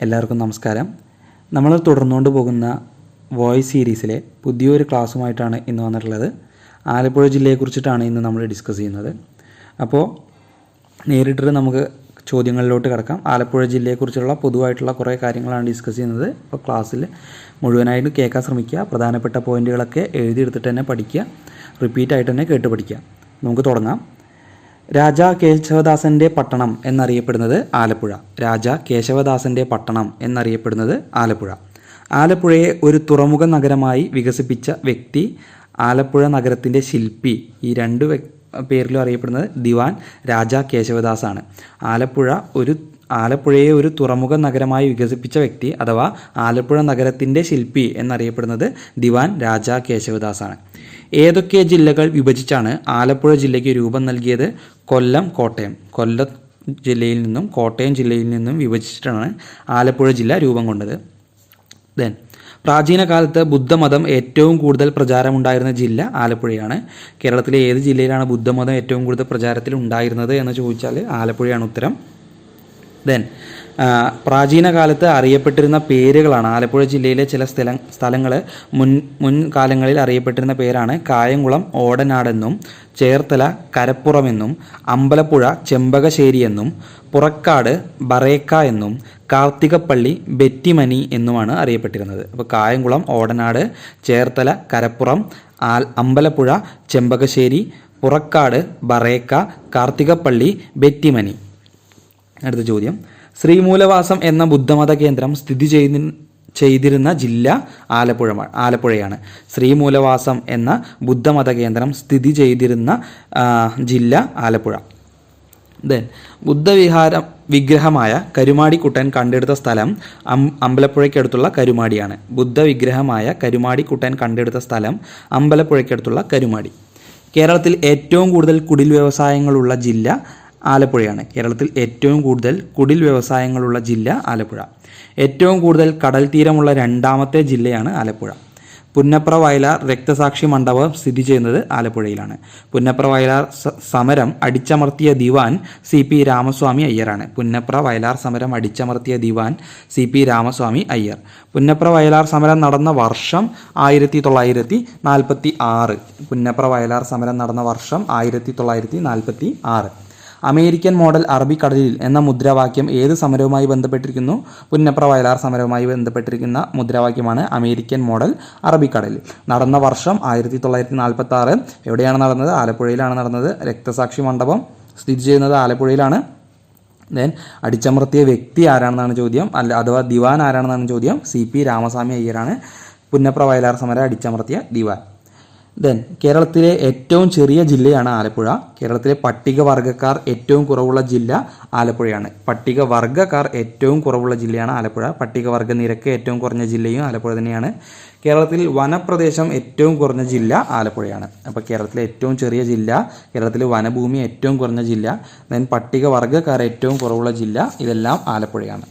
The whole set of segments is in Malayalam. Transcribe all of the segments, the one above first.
എല്ലാവർക്കും നമസ്കാരം. നമ്മൾ തുടർന്നുകൊണ്ട് പോകുന്ന വോയിസ് സീരീസിലെ പുതിയൊരു ക്ലാസ്സുമായിട്ടാണ് ഇന്ന് വന്നിട്ടുള്ളത്. ആലപ്പുഴ ജില്ലയെക്കുറിച്ചിട്ടാണ് ഇന്ന് നമ്മൾ ഡിസ്കസ് ചെയ്യുന്നത്. അപ്പോൾ നേരിട്ട് നമുക്ക് ചോദ്യങ്ങളിലോട്ട് കിടക്കാം. ആലപ്പുഴ ജില്ലയെക്കുറിച്ചുള്ള പൊതുവായിട്ടുള്ള കുറേ കാര്യങ്ങളാണ് ഡിസ്കസ് ചെയ്യുന്നത്. അപ്പോൾ ക്ലാസ്സിൽ മുഴുവനായിട്ട് കേൾക്കാൻ ശ്രമിക്കുക. പ്രധാനപ്പെട്ട പോയിൻറ്റുകളൊക്കെ എഴുതിയെടുത്തിട്ട് തന്നെ പഠിക്കുക. റിപ്പീറ്റായിട്ട് തന്നെ കേട്ട് പഠിക്കുക. നമുക്ക് തുടങ്ങാം. രാജാ കേശവദാസൻ്റെ പട്ടണം എന്നറിയപ്പെടുന്നത് ആലപ്പുഴ. രാജാ കേശവദാസൻ്റെ പട്ടണം എന്നറിയപ്പെടുന്നത് ആലപ്പുഴ. ആലപ്പുഴയെ ഒരു തുറമുഖ നഗരമായി വികസിപ്പിച്ച വ്യക്തി, ആലപ്പുഴ നഗരത്തിൻ്റെ ശില്പി. ഈ രണ്ട് പേരിലും അറിയപ്പെടുന്നത് ദിവാൻ രാജാ കേശവദാസാണ്. ആലപ്പുഴയെ ഒരു തുറമുഖ നഗരമായി വികസിപ്പിച്ച വ്യക്തി അഥവാ ആലപ്പുഴ നഗരത്തിൻ്റെ ശില്പി എന്നറിയപ്പെടുന്നത് ദിവാൻ രാജാ കേശവദാസാണ്. ഏതൊക്കെ ജില്ലകൾ വിഭജിച്ചാണ് ആലപ്പുഴ ജില്ലയ്ക്ക് രൂപം നൽകിയത്? കൊല്ലം, കോട്ടയം. കൊല്ലം ജില്ലയിൽ നിന്നും കോട്ടയം ജില്ലയിൽ നിന്നും വിഭജിച്ചിട്ടാണ് ആലപ്പുഴ ജില്ല രൂപം കൊണ്ടത്. പ്രാചീന കാലത്ത് ബുദ്ധമതം ഏറ്റവും കൂടുതൽ പ്രചാരമുണ്ടായിരുന്ന ജില്ല ആലപ്പുഴയാണ്. കേരളത്തിലെ ഏത് ജില്ലയിലാണ് ബുദ്ധമതം ഏറ്റവും കൂടുതൽ പ്രചാരത്തിൽ ഉണ്ടായിരുന്നത് എന്ന് ചോദിച്ചാൽ ആലപ്പുഴയാണ് ഉത്തരം. പ്രാചീന കാലത്ത് അറിയപ്പെട്ടിരുന്ന പേരുകളാണ്. ആലപ്പുഴ ജില്ലയിലെ ചില സ്ഥലങ്ങൾ മുൻകാലങ്ങളിൽ അറിയപ്പെട്ടിരുന്ന പേരാണ് കായംകുളം ഓടനാടെന്നും, ചേർത്തല കരപ്പുറമെന്നും, അമ്പലപ്പുഴ ചെമ്പകശ്ശേരി എന്നും, പുറക്കാട് ബറേക്ക എന്നും, കാർത്തികപ്പള്ളി ബെറ്റിമനി എന്നുമാണ് അറിയപ്പെട്ടിരുന്നത്. അപ്പോൾ കായംകുളം ഓടനാട്, ചേർത്തല കരപ്പുറം, അമ്പലപ്പുഴ ചെമ്പകശ്ശേരി, പുറക്കാട് ബറേക്ക, കാർത്തികപ്പള്ളി ബെറ്റിമനി. അടുത്ത ചോദ്യം. ശ്രീമൂലവാസം എന്ന ബുദ്ധമത കേന്ദ്രം സ്ഥിതി ചെയ്തിരുന്ന ജില്ല ആലപ്പുഴയാണ്. ശ്രീമൂലവാസം എന്ന ബുദ്ധമത കേന്ദ്രം സ്ഥിതി ചെയ്തിരുന്ന ജില്ല ആലപ്പുഴ. വിഗ്രഹമായ കരുമാടിക്കുട്ടൻ കണ്ടെടുത്ത സ്ഥലം അമ്പലപ്പുഴയ്ക്കടുത്തുള്ള കരുമാടിയാണ്. ബുദ്ധവിഗ്രഹമായ കരുമാടിക്കുട്ടൻ കണ്ടെടുത്ത സ്ഥലം അമ്പലപ്പുഴയ്ക്കടുത്തുള്ള കരുമാടി. കേരളത്തിൽ ഏറ്റവും കൂടുതൽ കുടിൽ വ്യവസായങ്ങളുള്ള ജില്ല ആലപ്പുഴയാണ്. കേരളത്തിൽ ഏറ്റവും കൂടുതൽ കുടിൽ വ്യവസായങ്ങളുള്ള ജില്ല ആലപ്പുഴ. ഏറ്റവും കൂടുതൽ കടൽ തീരമുള്ള രണ്ടാമത്തെ ജില്ലയാണ് ആലപ്പുഴ. പുന്നപ്ര വയലാർ രക്തസാക്ഷി മണ്ഡപം സ്ഥിതി ചെയ്യുന്നത് ആലപ്പുഴയിലാണ്. പുന്നപ്ര വയലാർ സമരം അടിച്ചമർത്തിയ ദിവാൻ CP രാമസ്വാമി അയ്യരാണ്. പുന്നപ്ര വയലാർ സമരം അടിച്ചമർത്തിയ ദിവാൻ CP രാമസ്വാമി അയ്യർ. പുന്നപ്ര വയലാർ സമരം നടന്ന വർഷം 1946. പുന്നപ്ര വയലാർ സമരം നടന്ന വർഷം 1946. അമേരിക്കൻ മോഡൽ അറബിക്കടലിൽ എന്ന മുദ്രാവാക്യം ഏത് സമരവുമായി ബന്ധപ്പെട്ടിരിക്കുന്നു? പുന്നപ്ര വയലാർ സമരവുമായി ബന്ധപ്പെട്ടിരിക്കുന്ന മുദ്രാവാക്യമാണ് അമേരിക്കൻ മോഡൽ അറബിക്കടലിൽ. നടന്ന വർഷം 1946. എവിടെയാണ് നടന്നത്? ആലപ്പുഴയിലാണ് നടന്നത്. രക്തസാക്ഷി മണ്ഡപം സ്ഥിതി ചെയ്യുന്നത് ആലപ്പുഴയിലാണ്. അടിച്ചമർത്തിയ വ്യക്തി ആരാണെന്നാണ് ചോദ്യം, അഥവാ ദിവാൻ ആരാണെന്നാണ് ചോദ്യം. CP രാമസ്വാമി അയ്യരാണ് പുന്നപ്ര വയലാർ സമരം അടിച്ചമർത്തിയ ദിവാൻ. കേരളത്തിലെ ഏറ്റവും ചെറിയ ജില്ലയാണ് ആലപ്പുഴ. കേരളത്തിലെ പട്ടികവർഗക്കാർ ഏറ്റവും കുറവുള്ള ജില്ല ആലപ്പുഴയാണ്. പട്ടികവർഗക്കാർ ഏറ്റവും കുറവുള്ള ജില്ലയാണ് ആലപ്പുഴ. പട്ടികവർഗ നിരക്ക് ഏറ്റവും കുറഞ്ഞ ജില്ലയും ആലപ്പുഴ തന്നെയാണ്. കേരളത്തിൽ വനപ്രദേശം ഏറ്റവും കുറഞ്ഞ ജില്ല ആലപ്പുഴയാണ്. അപ്പോൾ കേരളത്തിലെ ഏറ്റവും ചെറിയ ജില്ല, കേരളത്തിലെ വനഭൂമി ഏറ്റവും കുറഞ്ഞ ജില്ല, പട്ടികവർഗക്കാർ ഏറ്റവും കുറവുള്ള ജില്ല, ഇതെല്ലാം ആലപ്പുഴയാണ്.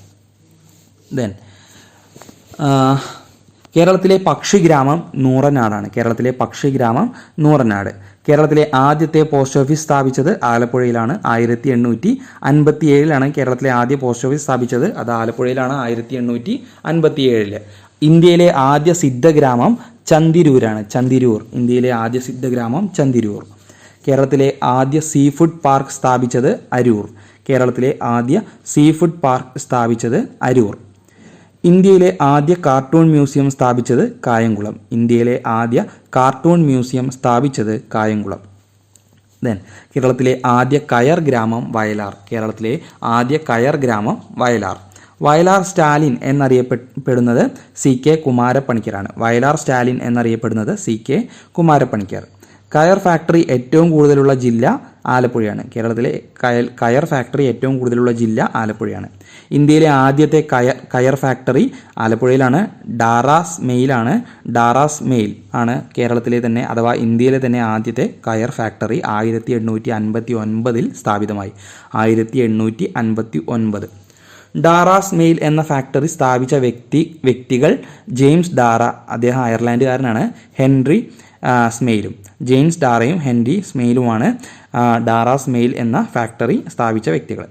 കേരളത്തിലെ പക്ഷിഗ്രാമം നൂറനാടാണ്. കേരളത്തിലെ പക്ഷിഗ്രാമം നൂറനാട്. കേരളത്തിലെ ആദ്യത്തെ പോസ്റ്റ് ഓഫീസ് സ്ഥാപിച്ചത് ആലപ്പുഴയിലാണ്. 1857 കേരളത്തിലെ ആദ്യ പോസ്റ്റ് ഓഫീസ് സ്ഥാപിച്ചത്. അത് ആലപ്പുഴയിലാണ്, 1857. ഇന്ത്യയിലെ ആദ്യ സിദ്ധഗ്രാമം ചന്തിരൂരാണ്. ചന്തിരൂർ. ഇന്ത്യയിലെ ആദ്യ സിദ്ധഗ്രാമം ചന്തിരൂർ. കേരളത്തിലെ ആദ്യ സീ ഫുഡ് പാർക്ക് സ്ഥാപിച്ചത് അരൂർ. കേരളത്തിലെ ആദ്യ സീ ഫുഡ് പാർക്ക് സ്ഥാപിച്ചത് അരൂർ. ഇന്ത്യയിലെ ആദ്യ കാർട്ടൂൺ മ്യൂസിയം സ്ഥാപിച്ചത് കായംകുളം. ഇന്ത്യയിലെ ആദ്യ കാർട്ടൂൺ മ്യൂസിയം സ്ഥാപിച്ചത് കായംകുളം. കേരളത്തിലെ ആദ്യ കയർ ഗ്രാമം വയലാർ. കേരളത്തിലെ ആദ്യ കയർ ഗ്രാമം വയലാർ. വയലാർ സ്റ്റാലിൻ എന്നറിയപ്പെടുന്നത് CK കുമാരപ്പണിക്കരാണ്. വയലാർ സ്റ്റാലിൻ എന്നറിയപ്പെടുന്നത് CK കുമാരപ്പണിക്കർ. കയർ ഫാക്ടറി ഏറ്റവും കൂടുതലുള്ള ജില്ല ആലപ്പുഴയാണ്. കേരളത്തിലെ കയർ ഫാക്ടറി ഏറ്റവും കൂടുതലുള്ള ജില്ല ആലപ്പുഴയാണ്. ഇന്ത്യയിലെ ആദ്യത്തെ കയർ ഫാക്ടറി ആലപ്പുഴയിലാണ്. ഡാറാസ് മെയിൽ ആണ് കേരളത്തിലെ തന്നെ അഥവാ ഇന്ത്യയിലെ തന്നെ ആദ്യത്തെ കയർ ഫാക്ടറി. 1859 സ്ഥാപിതമായി. 1859. ഡാറാസ് മെയിൽ എന്ന ഫാക്ടറി സ്ഥാപിച്ച വ്യക്തികൾ ജെയിംസ് ഡാറ, അദ്ദേഹം അയർലാൻഡുകാരനാണ്. ഹെൻറി സ്മെയിലും. ജെയിംസ് ഡാറയും ഹെൻറി സ്മെയിലുമാണ് ഡാറാസ് മെയിൽ എന്ന ഫാക്ടറി സ്ഥാപിച്ച വ്യക്തികൾ.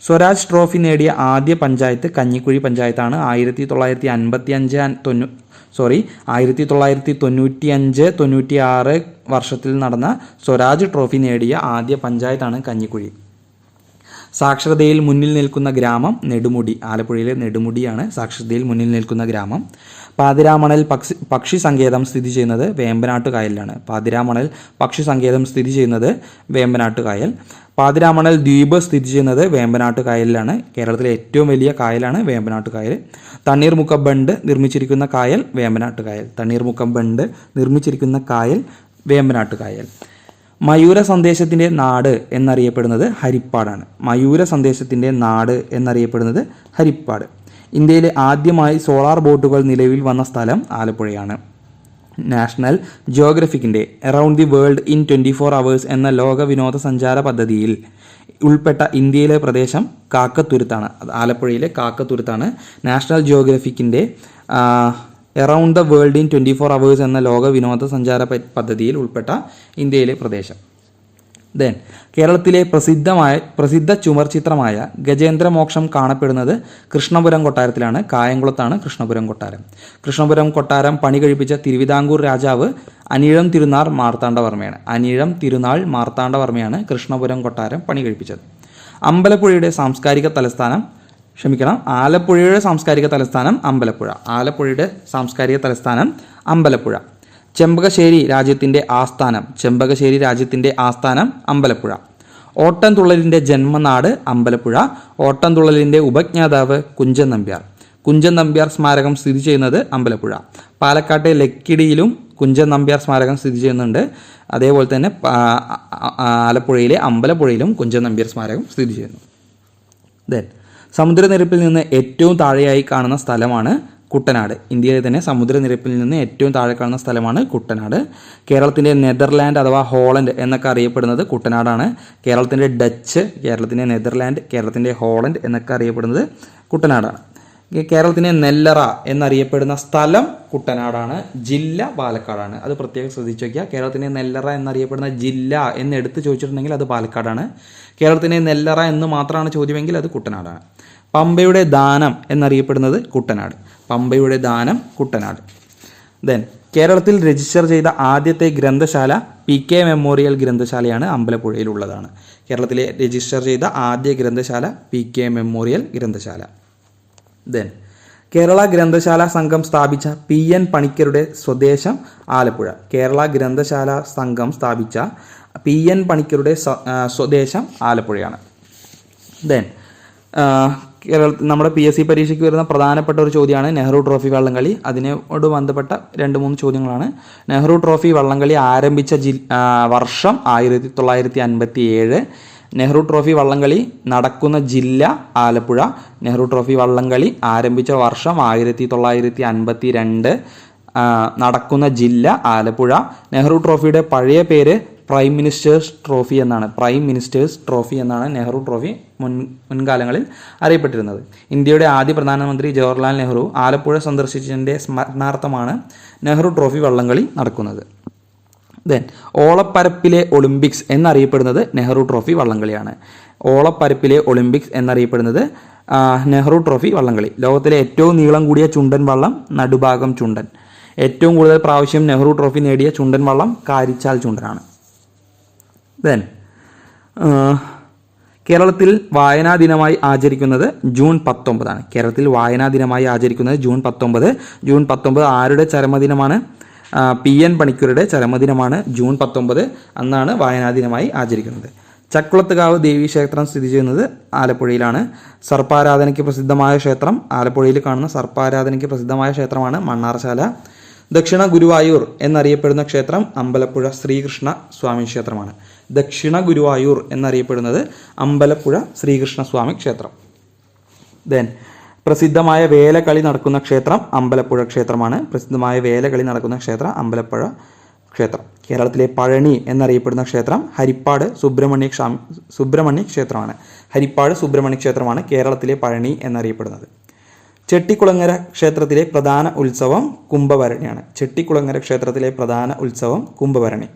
സ്വരാജ് ട്രോഫി നേടിയ ആദ്യ പഞ്ചായത്ത് കഞ്ഞിക്കുഴി പഞ്ചായത്താണ്. 1995-96 വർഷത്തിൽ നടന്ന സ്വരാജ് ട്രോഫി നേടിയ ആദ്യ പഞ്ചായത്താണ് കഞ്ഞിക്കുഴി. സാക്ഷരതയിൽ മുന്നിൽ നിൽക്കുന്ന ഗ്രാമം നെടുമുടി. ആലപ്പുഴയിലെ നെടുമുടിയാണ് സാക്ഷരതയിൽ മുന്നിൽ നിൽക്കുന്ന ഗ്രാമം. പാതിരാമണൽ പക്ഷി സങ്കേതം സ്ഥിതി ചെയ്യുന്നത് വേമ്പനാട്ട് കായലിലാണ്. പാതിരാമണൽ പക്ഷി സങ്കേതം സ്ഥിതി ചെയ്യുന്നത് വേമ്പനാട്ട് കായൽ. പാതിരാമണൽ ദ്വീപ് സ്ഥിതി ചെയ്യുന്നത് വേമ്പനാട്ട് കായലിലാണ്. കേരളത്തിലെ ഏറ്റവും വലിയ കായലാണ് വേമ്പനാട്ട് കായൽ. തണ്ണീർമുക്കം ബണ്ട് നിർമ്മിച്ചിരിക്കുന്ന കായൽ വേമ്പനാട്ട് കായൽ. തണ്ണീർമുക്കം ബണ്ട് നിർമ്മിച്ചിരിക്കുന്ന കായൽ വേമ്പനാട്ട് കായൽ. മയൂര സന്ദേശത്തിൻ്റെ നാട് എന്നറിയപ്പെടുന്നത് ഹരിപ്പാടാണ്. മയൂര സന്ദേശത്തിൻ്റെ നാട് എന്നറിയപ്പെടുന്നത് ഹരിപ്പാട്. ഇന്ത്യയിലെ ആദ്യമായി സോളാർ ബോട്ടുകൾ നിലവിൽ വന്ന സ്ഥലം ആലപ്പുഴയാണ്. നാഷണൽ ജിയോഗ്രഫിക്കിൻ്റെ around the world in 24 hours എന്ന ലോക വിനോദസഞ്ചാര പദ്ധതിയിൽ ഉൾപ്പെട്ട ഇന്ത്യയിലെ പ്രദേശം കാക്കത്തുരുത്താണ്. ആലപ്പുഴയിലെ കാക്കത്തുരുത്താണ് നാഷണൽ ജിയോഗ്രഫിക്കിൻ്റെ around the world in 24 hours എന്ന ലോക വിനോദസഞ്ചാര പദ്ധതിയിൽ ഉൾപ്പെട്ട ഇന്ത്യയിലെ പ്രദേശം. ദെൻ കേരളത്തിലെ പ്രസിദ്ധ ചുമർ ചിത്രമായ ഗജേന്ദ്രമോക്ഷം കാണപ്പെടുന്നത് കൃഷ്ണപുരം കൊട്ടാരത്തിലാണ്. കായംകുളത്താണ് കൃഷ്ണപുരം കൊട്ടാരം. കൃഷ്ണപുരം കൊട്ടാരം പണി കഴിപ്പിച്ച തിരുവിതാംകൂർ രാജാവ് അനിഴം തിരുനാൾ മാർത്താണ്ഡവർമ്മയാണ്. അനിഴം തിരുനാൾ മാർത്താണ്ഡവർമ്മയാണ് കൃഷ്ണപുരം കൊട്ടാരം പണി കഴിപ്പിച്ചത്. ആലപ്പുഴയുടെ സാംസ്കാരിക തലസ്ഥാനം അമ്പലപ്പുഴ. ആലപ്പുഴയുടെ സാംസ്കാരിക തലസ്ഥാനം അമ്പലപ്പുഴ. ചെമ്പകശ്ശേരി രാജ്യത്തിൻ്റെ ആസ്ഥാനം അമ്പലപ്പുഴ. ഓട്ടംതുള്ളലിൻ്റെ ജന്മനാട് അമ്പലപ്പുഴ. ഓട്ടംതുള്ളലിൻ്റെ ഉപജ്ഞാതാവ് കുഞ്ചൻ നമ്പ്യാർ സ്മാരകം സ്ഥിതി ചെയ്യുന്നത് അമ്പലപ്പുഴ. പാലക്കാട്ടെ ലക്കിടിയിലും കുഞ്ചൻ നമ്പ്യാർ സ്മാരകം സ്ഥിതി ചെയ്യുന്നുണ്ട്. അതേപോലെ തന്നെ ആലപ്പുഴയിലെ അമ്പലപ്പുഴയിലും കുഞ്ചൻ നമ്പ്യാർ സ്മാരകം സ്ഥിതി ചെയ്യുന്നു. ദെൻ സമുദ്രനിരപ്പിൽ നിന്ന് ഏറ്റവും താഴെയായി കാണുന്ന സ്ഥലമാണ് കുട്ടനാട്. ഇന്ത്യയിലെ തന്നെ സമുദ്രനിരപ്പിൽ നിന്ന് ഏറ്റവും താഴെ കാണുന്ന സ്ഥലമാണ് കുട്ടനാട്. കേരളത്തിൻ്റെ നെതർലാൻഡ് അഥവാ ഹോളണ്ട് എന്നൊക്കെ അറിയപ്പെടുന്നത് കുട്ടനാടാണ്. കേരളത്തിൻ്റെ ഡച്ച്, കേരളത്തിൻ്റെ നെതർലാൻഡ്, കേരളത്തിൻ്റെ ഹോളണ്ട് എന്നൊക്കെ അറിയപ്പെടുന്നത് കുട്ടനാടാണ്. കേരളത്തിൻ്റെ നെല്ലറ എന്നറിയപ്പെടുന്ന സ്ഥലം കുട്ടനാടാണ്. ജില്ല പാലക്കാടാണ്. അത് പ്രത്യേകം ശ്രദ്ധിച്ചു വയ്ക്കുക. കേരളത്തിൻ്റെ നെല്ലറ എന്നറിയപ്പെടുന്ന ജില്ല എന്ന് എടുത്ത് ചോദിച്ചിട്ടുണ്ടെങ്കിൽ അത് പാലക്കാടാണ്. കേരളത്തിൻ്റെ നെല്ലറ എന്ന് മാത്രമാണ് ചോദ്യമെങ്കിൽ അത് കുട്ടനാടാണ്. പമ്പയുടെ ദാനം എന്നറിയപ്പെടുന്നത് കുട്ടനാട്. പമ്പയുടെ ദാനം കുട്ടനാട്. ദെൻ കേരളത്തിൽ രജിസ്റ്റർ ചെയ്ത ആദ്യത്തെ ഗ്രന്ഥശാല PK മെമ്മോറിയൽ ഗ്രന്ഥശാലയാണ്. അമ്പലപ്പുഴയിലുള്ളതാണ്. കേരളത്തിലെ രജിസ്റ്റർ ചെയ്ത ആദ്യ ഗ്രന്ഥശാല PK മെമ്മോറിയൽ ഗ്രന്ഥശാല. ദെൻ കേരള ഗ്രന്ഥശാല സംഘം സ്ഥാപിച്ച PN പണിക്കരുടെ സ്വദേശം ആലപ്പുഴ. കേരള ഗ്രന്ഥശാല സംഘം സ്ഥാപിച്ച PN പണിക്കരുടെ സ്വദേശം ആലപ്പുഴയാണ്. ദെൻ നമ്മുടെ PSC പരീക്ഷയ്ക്ക് വരുന്ന പ്രധാനപ്പെട്ട ഒരു ചോദ്യമാണ് നെഹ്റു ട്രോഫി വള്ളംകളി. അതിനോട് ബന്ധപ്പെട്ട 2-3 ചോദ്യങ്ങളാണ്. നെഹ്റു ട്രോഫി വള്ളംകളി ആരംഭിച്ച വർഷം 1957. നെഹ്റു ട്രോഫി വള്ളംകളി നടക്കുന്ന ജില്ല ആലപ്പുഴ. നെഹ്റു ട്രോഫി വള്ളംകളി ആരംഭിച്ച വർഷം 1952. നടക്കുന്ന ജില്ല ആലപ്പുഴ. നെഹ്റു ട്രോഫിയുടെ പഴയ പേര് പ്രൈം മിനിസ്റ്റേഴ്സ് ട്രോഫി എന്നാണ് നെഹ്റു ട്രോഫി മുൻകാലങ്ങളിൽ അറിയപ്പെട്ടിരുന്നത്. ഇന്ത്യയുടെ ആദ്യ പ്രധാനമന്ത്രി ജവഹർലാൽ നെഹ്റു ആലപ്പുഴ സന്ദർശിച്ചതിൻ്റെ സ്മരണാർത്ഥമാണ് നെഹ്റു ട്രോഫി വള്ളംകളി നടക്കുന്നത്. ദെൻ ഓളപ്പരപ്പിലെ ഒളിമ്പിക്സ് എന്നറിയപ്പെടുന്നത് നെഹ്റു ട്രോഫി വള്ളംകളിയാണ്. ഓളപ്പരപ്പിലെ ഒളിമ്പിക്സ് എന്നറിയപ്പെടുന്നത് നെഹ്റു ട്രോഫി വള്ളംകളി. ലോകത്തിലെ ഏറ്റവും നീളം കൂടിയ ചുണ്ടൻ വള്ളം നടുഭാഗം ചുണ്ടൻ. ഏറ്റവും കൂടുതൽ പ്രാവശ്യം നെഹ്റു ട്രോഫി നേടിയ ചുണ്ടൻ വള്ളം കാരിച്ചാൽ ചുണ്ടനാണ്. ദെൻ കേരളത്തിൽ വായനാ ദിനമായി ആചരിക്കുന്നത് ജൂൺ 19 കേരളത്തിൽ വായനാ ദിനമായി ആചരിക്കുന്നത് ജൂൺ 19. ജൂൺ 19 ആരുടെ ചരമദിനമാണ്? PN പണിക്കരുടെ ചരമദിനമാണ് ജൂൺ 19. അന്നാണ് വായനാ ദിനമായി ആചരിക്കുന്നത്. ചക്കുളത്തുകാവ് ദേവീക്ഷേത്രം സ്ഥിതി ചെയ്യുന്നത് ആലപ്പുഴയിലാണ്. സർപ്പാരാധനയ്ക്ക് പ്രസിദ്ധമായ ക്ഷേത്രം ആലപ്പുഴയിൽ കാണുന്ന സർപ്പാരാധനയ്ക്ക് പ്രസിദ്ധമായ ക്ഷേത്രമാണ് മണ്ണാർശാല. ദക്ഷിണ ഗുരുവായൂർ എന്നറിയപ്പെടുന്ന ക്ഷേത്രം അമ്പലപ്പുഴ ശ്രീകൃഷ്ണ സ്വാമി ക്ഷേത്രമാണ്. ദക്ഷിണ ഗുരുവായൂർ എന്നറിയപ്പെടുന്നത് അമ്പലപ്പുഴ ശ്രീകൃഷ്ണ സ്വാമി ക്ഷേത്രം. ദെൻ പ്രസിദ്ധമായ വേലകളി നടക്കുന്ന ക്ഷേത്രം അമ്പലപ്പുഴ ക്ഷേത്രമാണ്. പ്രസിദ്ധമായ വേലകളി നടക്കുന്ന ക്ഷേത്രം അമ്പലപ്പുഴ ക്ഷേത്രം. കേരളത്തിലെ പഴനി എന്നറിയപ്പെടുന്ന ക്ഷേത്രം ഹരിപ്പാട് സുബ്രഹ്മണ്യ ക്ഷേത്രമാണ്. ഹരിപ്പാട് സുബ്രഹ്മണ്യ ക്ഷേത്രമാണ് കേരളത്തിലെ പഴനി എന്നറിയപ്പെടുന്നത്. ചെട്ടിക്കുളങ്ങര ക്ഷേത്രത്തിലെ പ്രധാന ഉത്സവം കുംഭഭരണിയാണ്. ചെട്ടിക്കുളങ്ങര ക്ഷേത്രത്തിലെ പ്രധാന ഉത്സവം കുംഭഭരണി.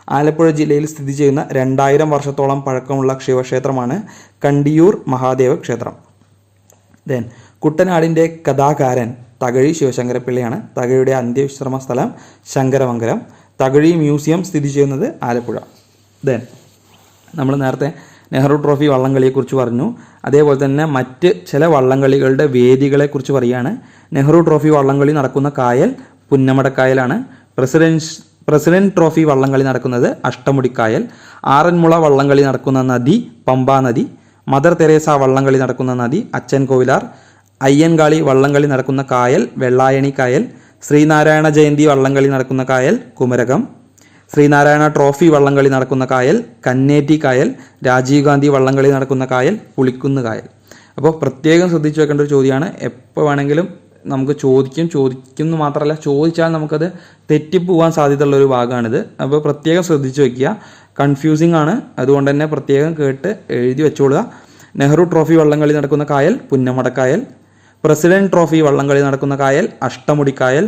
ആലപ്പുഴ ജില്ലയിൽ സ്ഥിതി ചെയ്യുന്ന 2000 വർഷത്തോളം പഴക്കമുള്ള ശിവക്ഷേത്രമാണ് കണ്ടിയൂർ മഹാദേവ ക്ഷേത്രം. ദെൻ കുട്ടനാടിൻ്റെ കഥാകാരൻ തകഴി ശിവശങ്കരപ്പിള്ളയാണ്. തകഴിയുടെ അന്ത്യവിശ്രമ സ്ഥലം ശങ്കരമംഗലം. തകഴി മ്യൂസിയം സ്ഥിതി ചെയ്യുന്നത് ആലപ്പുഴ. ദെൻ നമ്മൾ നേരത്തെ നെഹ്റു ട്രോഫി വള്ളംകളിയെക്കുറിച്ച് പറഞ്ഞു. അതേപോലെ തന്നെ മറ്റ് ചില വള്ളംകളികളുടെ വേദികളെക്കുറിച്ച് പറയുകയാണ്. നെഹ്റു ട്രോഫി വള്ളംകളി നടക്കുന്ന കായൽ പുന്നമടക്കായലാണ്. പ്രസിഡന്റ് ട്രോഫി വള്ളംകളി നടക്കുന്നത് അഷ്ടമുടിക്കായൽ. ആറന്മുള വള്ളംകളി നടക്കുന്ന നദി പമ്പാ നദി. മദർ തെരേസ വള്ളംകളി നടക്കുന്ന നദി അച്ചൻ കോവിലാർ. അയ്യൻകാളി വള്ളംകളി നടക്കുന്ന കായൽ വെള്ളായണി കായൽ. ശ്രീനാരായണ ജയന്തി വള്ളംകളി നടക്കുന്ന കായൽ കുമരകം. ശ്രീനാരായണ ട്രോഫി വള്ളംകളി നടക്കുന്ന കായൽ കന്നേറ്റി കായൽ. രാജീവ് ഗാന്ധി വള്ളംകളി നടക്കുന്ന കായൽ പുളിക്കുന്ന് കായൽ. അപ്പോൾ പ്രത്യേകം ശ്രദ്ധിച്ചു വെക്കേണ്ട ഒരു ചോദ്യമാണ്. എപ്പോൾ വേണമെങ്കിലും നമുക്ക് ചോദിക്കുന്നു മാത്രമല്ല, ചോദിച്ചാൽ നമുക്കത് തെറ്റിപ്പോവാൻ സാധ്യതയുള്ളൊരു ഭാഗമാണിത്. അപ്പോൾ പ്രത്യേകം ശ്രദ്ധിച്ചു വയ്ക്കുക. കൺഫ്യൂസിങ് ആണ്, അതുകൊണ്ട് തന്നെ പ്രത്യേകം കേട്ട് എഴുതി വെച്ചോളുക. നെഹ്റു ട്രോഫി വള്ളംകളി നടക്കുന്ന കായൽ പുന്നമടക്കായൽ. പ്രസിഡന്റ് ട്രോഫി വള്ളംകളി നടക്കുന്ന കായൽ അഷ്ടമുടിക്കായൽ.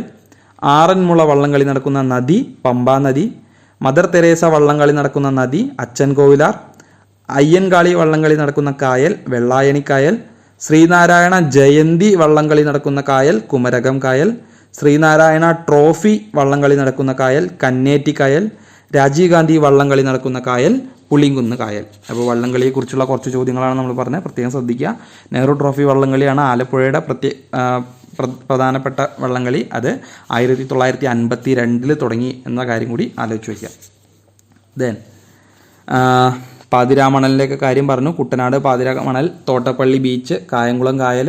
ആറന്മുള വള്ളംകളി നടക്കുന്ന നദി പമ്പാ നദി. മദർ തെരേസ വള്ളംകളി നടക്കുന്ന നദി അച്ചൻ കോവിലാർ. അയ്യൻകാളി വള്ളംകളി നടക്കുന്ന കായൽ വെള്ളായണിക്കായൽ. ശ്രീനാരായണ ജയന്തി വള്ളംകളി നടക്കുന്ന കായൽ കുമരകം കായൽ. ശ്രീനാരായണ ട്രോഫി വള്ളംകളി നടക്കുന്ന കായൽ കന്നേറ്റി കായൽ. രാജീവ് ഗാന്ധി വള്ളംകളി നടക്കുന്ന കായൽ പുളിങ്കുന്ന് കായൽ. അപ്പോൾ വള്ളംകളിയെക്കുറിച്ചുള്ള കുറച്ച് ചോദ്യങ്ങളാണ് നമ്മൾ പറഞ്ഞത്, പ്രത്യേകം ശ്രദ്ധിക്കുക. നെഹ്റു ട്രോഫി വള്ളംകളിയാണ് ആലപ്പുഴയുടെ പ്രധാനപ്പെട്ട വള്ളംകളി. അത് 1952 തുടങ്ങി എന്ന കാര്യം കൂടി ആലോചിച്ച് വയ്ക്കുക. ദെൻ പാതിരാമണലിൻ്റെയൊക്കെ കാര്യം പറഞ്ഞു. കുട്ടനാട് പാതിരാമണൽ, തോട്ടപ്പള്ളി ബീച്ച്, കായംകുളം കായൽ,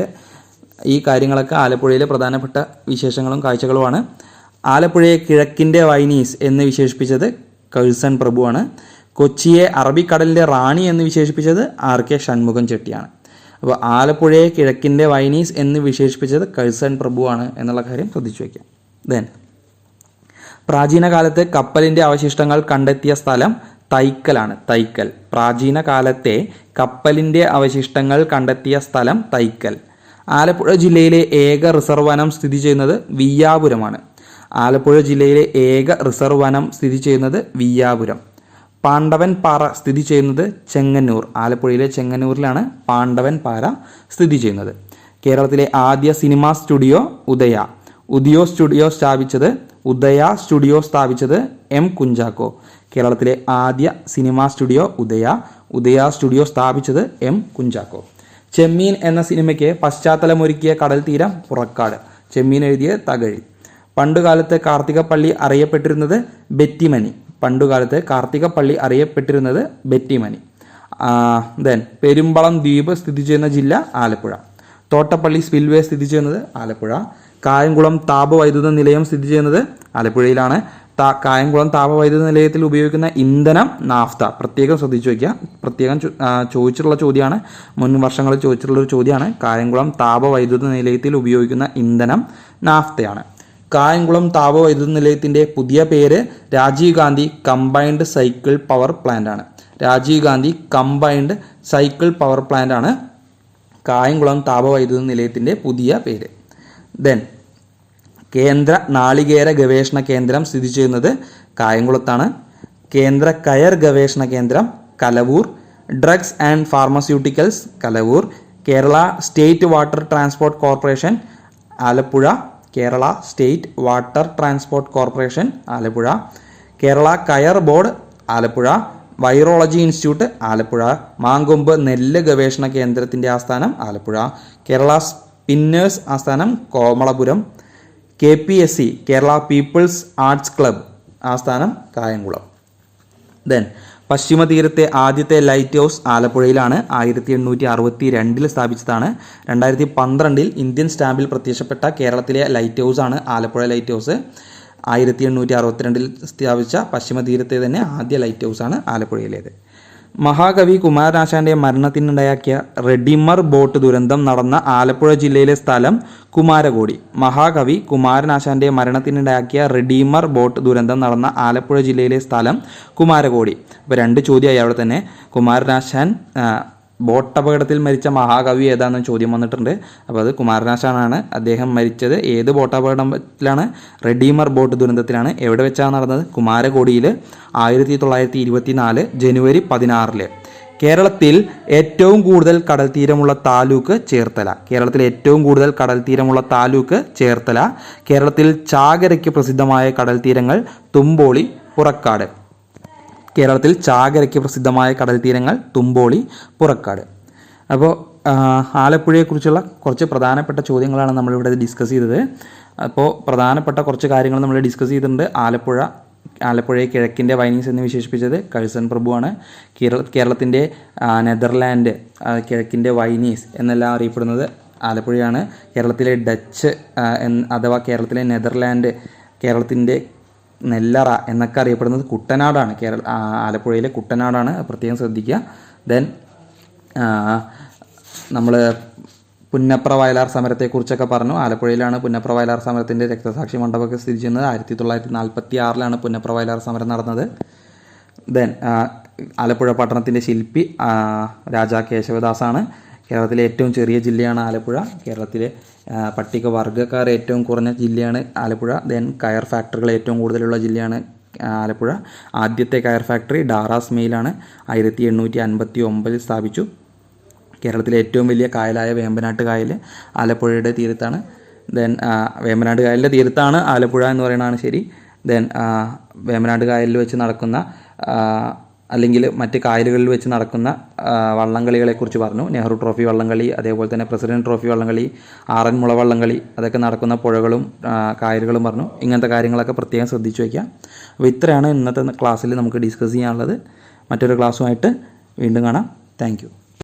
ഈ കാര്യങ്ങളൊക്കെ ആലപ്പുഴയിലെ പ്രധാനപ്പെട്ട വിശേഷങ്ങളും കാഴ്ചകളുമാണ്. ആലപ്പുഴയെ കിഴക്കിൻ്റെ വൈനീസ് എന്ന് വിശേഷിപ്പിച്ചത് കഴ്സൺ പ്രഭുവാണ്. കൊച്ചിയെ അറബിക്കടലിൻ്റെ റാണി എന്ന് വിശേഷിപ്പിച്ചത് RK ഷൺമുഖം ചെട്ടിയാണ്. അപ്പോൾ ആലപ്പുഴയെ കിഴക്കിൻ്റെ വൈനീസ് എന്ന് വിശേഷിപ്പിച്ചത് കഴ്സൺ പ്രഭുവാണ് എന്നുള്ള കാര്യം ശ്രദ്ധിച്ചു വയ്ക്കാം. ദെൻ പ്രാചീന കാലത്ത് കപ്പലിൻ്റെ അവശിഷ്ടങ്ങൾ കണ്ടെത്തിയ സ്ഥലം തൈക്കലാണ്. തൈക്കൽ. പ്രാചീന കാലത്തെ കപ്പലിൻ്റെ അവശിഷ്ടങ്ങൾ കണ്ടെത്തിയ സ്ഥലം തൈക്കൽ. ആലപ്പുഴ ജില്ലയിലെ ഏക റിസർവ് വനം സ്ഥിതി ചെയ്യുന്നത് വിയ്യാപുരമാണ്. ആലപ്പുഴ ജില്ലയിലെ ഏക റിസർവ് വനം സ്ഥിതി ചെയ്യുന്നത് വിയ്യാപുരം. പാണ്ഡവൻ പാറ സ്ഥിതി ചെയ്യുന്നത് ചെങ്ങന്നൂർ. ആലപ്പുഴയിലെ ചെങ്ങന്നൂരിലാണ് പാണ്ഡവൻ പാറ സ്ഥിതി ചെയ്യുന്നത്. കേരളത്തിലെ ആദ്യ സിനിമാ സ്റ്റുഡിയോ ഉദയ. ഉദയ സ്റ്റുഡിയോ സ്ഥാപിച്ചത് M കുഞ്ചാക്കോ. കേരളത്തിലെ ആദ്യ സിനിമാ സ്റ്റുഡിയോ ഉദയ സ്റ്റുഡിയോ സ്ഥാപിച്ചത് M കുഞ്ചാക്കോ. ചെമ്മീൻ എന്ന സിനിമയ്ക്ക് പശ്ചാത്തലമൊരുക്കിയ കടൽ തീരം പുറക്കാട്. ചെമ്മീൻ എഴുതിയ തകഴി. പണ്ടുകാലത്ത് കാർത്തികപ്പള്ളി അറിയപ്പെട്ടിരുന്നത് ബെറ്റിമനി. ദെൻ പെരുമ്പളം ദ്വീപ് സ്ഥിതി ചെയ്യുന്ന ജില്ല ആലപ്പുഴ. തോട്ടപ്പള്ളി സ്പിൽവേ സ്ഥിതി ചെയ്യുന്നത് ആലപ്പുഴ. കായംകുളം താപവൈദ്യുത നിലയം സ്ഥിതി ചെയ്യുന്നത് ആലപ്പുഴയിലാണ്. കായംകുളം താപവൈദ്യുത നിലയത്തിൽ ഉപയോഗിക്കുന്ന ഇന്ധനം നാഫ്ത. പ്രത്യേകം ശ്രദ്ധിച്ചു വയ്ക്കുക. പ്രത്യേകം ചോദിച്ചിട്ടുള്ള ചോദ്യമാണ്, മുൻ വർഷങ്ങളിൽ ചോദിച്ചിട്ടുള്ളൊരു ചോദ്യമാണ്. കായംകുളം താപവൈദ്യുത നിലയത്തിൽ ഉപയോഗിക്കുന്ന ഇന്ധനം നാഫ്തയാണ്. കായംകുളം താപവൈദ്യുത നിലയത്തിൻ്റെ പുതിയ പേര് Rajiv Gandhi combined cycle power plant ആണ്. Rajiv Gandhi combined cycle power plant ആണ് കായംകുളം താപവൈദ്യുത നിലയത്തിൻ്റെ പുതിയ പേര്. ദെൻ കേന്ദ്ര നാളികേര ഗവേഷണ കേന്ദ്രം സ്ഥിതി ചെയ്യുന്നത് കായംകുളത്താണ്. കേന്ദ്ര കയർ ഗവേഷണ കേന്ദ്രം Kalavoor. Drugs and pharmaceuticals Kalavoor. Kerala state water transport corporation Alappuzha. Kerala state water transport corporation Alappuzha. Kerala coir board Alappuzha. Virology institute Alappuzha. Mankombu നെല്ല് ഗവേഷണ കേന്ദ്രത്തിൻ്റെ ആസ്ഥാനം ആലപ്പുഴ. കേരള സ്പിന്നേഴ്സ് ആസ്ഥാനം Komalapuram. KPSC Kerala people's arts club ആസ്ഥാനം കായംകുളം. ദെൻ പശ്ചിമ തീരത്തെ ആദ്യത്തെ ലൈറ്റ് ഹൗസ് ആലപ്പുഴയിലാണ്. 1862 സ്ഥാപിച്ചതാണ്. 2012 ഇന്ത്യൻ സ്റ്റാമ്പിൽ പ്രത്യക്ഷപ്പെട്ട കേരളത്തിലെ ലൈറ്റ് ഹൗസ് ആണ് ആലപ്പുഴ ലൈറ്റ് ഹൗസ്. 1862 സ്ഥാപിച്ച പശ്ചിമ തീരത്തെ തന്നെ ആദ്യ ലൈറ്റ് ഹൗസ് ആണ് ആലപ്പുഴയിലേത്. മഹാകവി കുമാരനാശാന്റെ മരണത്തിനുണ്ടാക്കിയ റെഡിമർ ബോട്ട് ദുരന്തം നടന്ന ആലപ്പുഴ ജില്ലയിലെ സ്ഥലം കുമാരകോടി. മഹാകവി കുമാരനാശാന്റെ മരണത്തിനുണ്ടാക്കിയ റെഡിമർ ബോട്ട് ദുരന്തം നടന്ന ആലപ്പുഴ ജില്ലയിലെ സ്ഥലം കുമാരകോടി. അപ്പോൾ 2 ചോദ്യമായി അവിടെ തന്നെ. കുമാരനാശാൻ ബോട്ട് അപകടത്തിൽ മരിച്ച മഹാകവി ഏതാണെന്ന് ചോദ്യം വന്നിട്ടുണ്ട്. അപ്പോൾ അത് കുമാരനാശാനാണ്. അദ്ദേഹം മരിച്ചത് ഏത് ബോട്ട് അപകടത്തിലാണ്? റെഡീമർ ബോട്ട് ദുരന്തത്തിലാണ്. എവിടെ വെച്ചാണ് നടന്നത്? കുമാരകോടിയിൽ 1924 ജനുവരി 16. കേരളത്തിൽ ഏറ്റവും കൂടുതൽ കടൽ തീരമുള്ള താലൂക്ക് ചേർത്തല. കേരളത്തിൽ ഏറ്റവും കൂടുതൽ കടൽ തീരമുള്ള താലൂക്ക് ചേർത്തല. കേരളത്തിൽ ചാകരയ്ക്ക് പ്രസിദ്ധമായ കടൽ തീരങ്ങൾ തുമ്പോളി, പുറക്കാട്. കേരളത്തിൽ ചാകരയ്ക്ക് പ്രസിദ്ധമായ കടൽ തീരങ്ങൾ തുമ്പോളി, പുറക്കാട്. അപ്പോൾ ആലപ്പുഴയെക്കുറിച്ചുള്ള കുറച്ച് പ്രധാനപ്പെട്ട ചോദ്യങ്ങളാണ് നമ്മളിവിടെ ഡിസ്കസ് ചെയ്തത്. അപ്പോൾ പ്രധാനപ്പെട്ട കുറച്ച് കാര്യങ്ങൾ നമ്മൾ ഡിസ്കസ് ചെയ്തിട്ടുണ്ട്. ആലപ്പുഴയെ കിഴക്കിൻ്റെ വൈനീസ് എന്ന് വിശേഷിപ്പിച്ചത് കഴ്സൺ പ്രഭുവാണ്. കേരളത്തിൻ്റെ നെതർലാൻഡ്, കിഴക്കിൻ്റെ വൈനീസ് എന്നെല്ലാം അറിയപ്പെടുന്നത് ആലപ്പുഴയാണ്. കേരളത്തിലെ ഡച്ച് അഥവാ കേരളത്തിലെ നെതർലാൻഡ്, കേരളത്തിൻ്റെ നെല്ലറ എന്നൊക്കെ അറിയപ്പെടുന്നത് കുട്ടനാടാണ്. ആലപ്പുഴയിലെ കുട്ടനാടാണ്, പ്രത്യേകം ശ്രദ്ധിക്കുക. ദെൻ നമ്മൾ പുന്നപ്ര വയലാർ സമരത്തെക്കുറിച്ചൊക്കെ പറഞ്ഞു. ആലപ്പുഴയിലാണ് പുന്നപ്ര വയലാർ സമരത്തിൻ്റെ രക്തസാക്ഷി മണ്ഡപമൊക്കെ സ്ഥിതി ചെയ്യുന്നത്. 1946 പുന്നപ്ര വയലാർ സമരം നടന്നത്. ദെൻ ആലപ്പുഴ പട്ടണത്തിൻ്റെ ശില്പി രാജാ കേശവദാസാണ്. കേരളത്തിലെ ഏറ്റവും ചെറിയ ജില്ലയാണ് ആലപ്പുഴ. കേരളത്തിലെ പട്ടികവർഗ്ഗക്കാർ ഏറ്റവും കുറഞ്ഞ ജില്ലയാണ് ആലപ്പുഴ. ദെൻ കയർ ഫാക്ടറികൾ ഏറ്റവും കൂടുതലുള്ള ജില്ലയാണ് ആലപ്പുഴ. ആദ്യത്തെ കയർ ഫാക്ടറി ഡാറാസ് മെയിലാണ് 1859 സ്ഥാപിച്ചു. കേരളത്തിലെ ഏറ്റവും വലിയ കായലായ വേമ്പനാട്ട് കായൽ ആലപ്പുഴയുടെ തീരത്താണ്. ദെൻ വേമ്പനാട്ട് കായലിൻ്റെ തീരത്താണ് ആലപ്പുഴ എന്ന് പറയുന്നതാണ് ശരി. ദെൻ വേമ്പനാട്ട് കായലിൽ വെച്ച് നടക്കുന്ന അല്ലെങ്കിൽ മറ്റ് കായലുകളിൽ വെച്ച് നടക്കുന്ന വള്ളംകളികളെക്കുറിച്ച് പറഞ്ഞു. നെഹ്റു ട്രോഫി വള്ളംകളി, അതേപോലെ തന്നെ പ്രസിഡന്റ് ട്രോഫി വള്ളംകളി, ആറന്മുള വള്ളംകളി, അതൊക്കെ നടക്കുന്ന പുഴകളും കായലുകളും പറഞ്ഞു. ഇങ്ങനത്തെ കാര്യങ്ങളൊക്കെ പ്രത്യേകം ശ്രദ്ധിച്ചു വയ്ക്കുക. അപ്പോൾ ഇത്രയാണ് ഇന്നത്തെ ക്ലാസ്സിൽ നമുക്ക് ഡിസ്കസ് ചെയ്യാനുള്ളത്. മറ്റൊരു ക്ലാസ്സുമായിട്ട് വീണ്ടും കാണാം. താങ്ക്